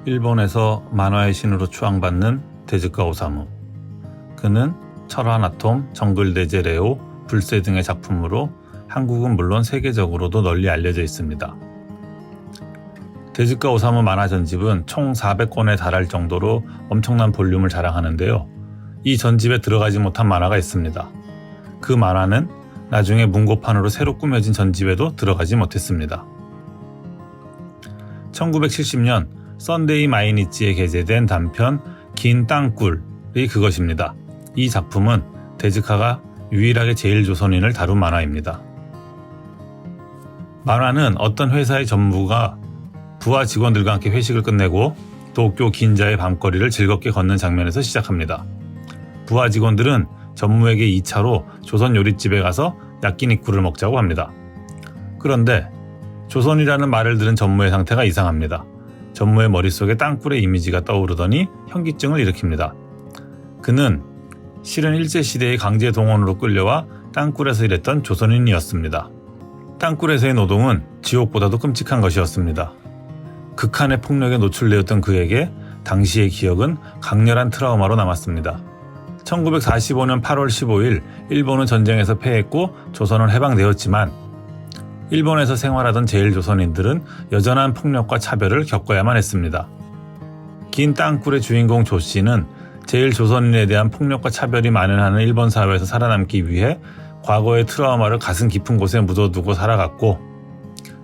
일본에서 만화의 신으로 추앙받는 데즈카 오사무. 그는 철화나톰, 정글대제 레오, 불새 등의 작품으로 한국은 물론 세계적으로도 널리 알려져 있습니다. 데즈카 오사무 만화 전집은 총 400권에 달할 정도로 엄청난 볼륨을 자랑하는데요. 이 전집에 들어가지 못한 만화가 있습니다. 그 만화는 나중에 문고판으로 새로 꾸며진 전집에도 들어가지 못했습니다. 1970년 썬데이 마이니치에 게재된 단편 긴 땅굴이 그것입니다. 이 작품은 데즈카가 유일하게 제일조선인을 다룬 만화입니다. 만화는 어떤 회사의 전무가 부하 직원들과 함께 회식을 끝내고 도쿄 긴자의 밤거리를 즐겁게 걷는 장면에서 시작합니다. 부하 직원들은 전무에게 2차로 조선 요리집에 가서 야끼니쿠를 먹자고 합니다. 그런데 조선이라는 말을 들은 전무의 상태가 이상합니다. 전무의 머릿속에 땅굴의 이미지가 떠오르더니 현기증을 일으킵니다. 그는 실은 일제시대의 강제 동원으로 끌려와 땅굴에서 일했던 조선인이었습니다. 땅굴에서의 노동은 지옥보다도 끔찍한 것이었습니다. 극한의 폭력에 노출되었던 그에게 당시의 기억은 강렬한 트라우마로 남았습니다. 1945년 8월 15일 일본은 전쟁에서 패했고 조선은 해방되었지만 일본에서 생활하던 제일조선인들은 여전한 폭력과 차별을 겪어야만 했습니다. 긴 땅굴의 주인공 조 씨는 제일조선인에 대한 폭력과 차별이 만연하는 일본 사회에서 살아남기 위해 과거의 트라우마를 가슴 깊은 곳에 묻어두고 살아갔고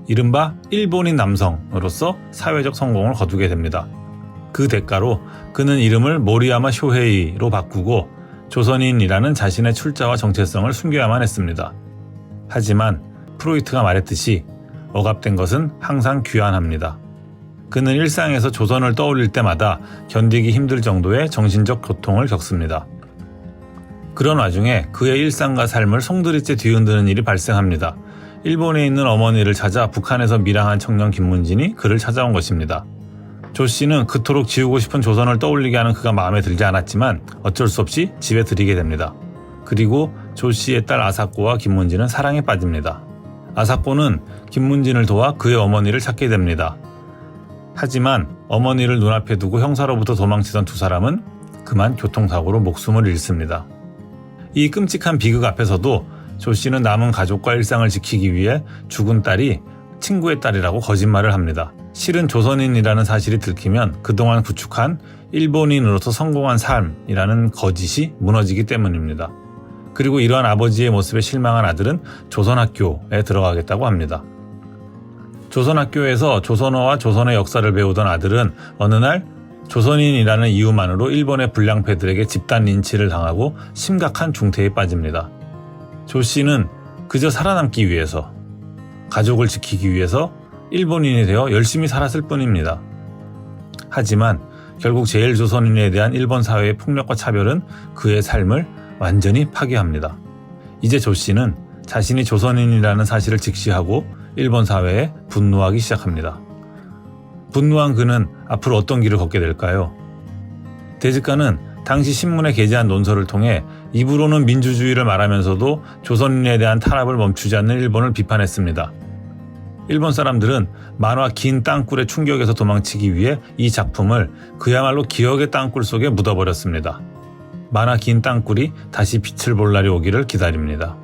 이른바 일본인 남성으로서 사회적 성공을 거두게 됩니다. 그 대가로 그는 이름을 모리야마 쇼헤이로 바꾸고 조선인이라는 자신의 출자와 정체성을 숨겨야만 했습니다. 하지만 프로이트가 말했듯이 억압된 것은 항상 귀환합니다. 그는 일상에서 조선을 떠올릴 때마다 견디기 힘들 정도의 정신적 고통을 겪습니다. 그런 와중에 그의 일상과 삶을 송두리째 뒤흔드는 일이 발생합니다. 일본에 있는 어머니를 찾아 북한에서 밀항한 청년 김문진이 그를 찾아온 것입니다. 조 씨는 그토록 지우고 싶은 조선을 떠올리게 하는 그가 마음에 들지 않았지만 어쩔 수 없이 집에 들이게 됩니다. 그리고 조 씨의 딸 아사코와 김문진은 사랑에 빠집니다. 아사코는 김문진을 도와 그의 어머니를 찾게 됩니다. 하지만 어머니를 눈앞에 두고 형사로부터 도망치던 두 사람은 그만 교통사고로 목숨을 잃습니다. 이 끔찍한 비극 앞에서도 조 씨는 남은 가족과 일상을 지키기 위해 죽은 딸이 친구의 딸이라고 거짓말을 합니다. 실은 조선인이라는 사실이 들키면 그동안 구축한 일본인으로서 성공한 삶이라는 거짓이 무너지기 때문입니다. 그리고 이러한 아버지의 모습에 실망한 아들은 조선학교에 들어가겠다고 합니다. 조선학교에서 조선어와 조선의 역사를 배우던 아들은 어느 날 조선인이라는 이유만으로 일본의 불량패들에게 집단 린치를 당하고 심각한 중태에 빠집니다. 조 씨는 그저 살아남기 위해서, 가족을 지키기 위해서 일본인이 되어 열심히 살았을 뿐입니다. 하지만 결국 제일조선인에 대한 일본 사회의 폭력과 차별은 그의 삶을 완전히 파괴합니다. 이제 조 씨는 자신이 조선인이라는 사실을 직시하고 일본 사회에 분노하기 시작합니다. 분노한 그는 앞으로 어떤 길을 걷게 될까요? 데즈카는 당시 신문에 게재한 논설을 통해 입으로는 민주주의를 말하면서도 조선인에 대한 탄압을 멈추지 않는 일본을 비판했습니다. 일본 사람들은 만화 긴 땅굴의 충격에서 도망치기 위해 이 작품을 그야말로 기억의 땅굴 속에 묻어버렸습니다. 만화 긴 땅굴이 다시 빛을 볼 날이 오기를 기다립니다.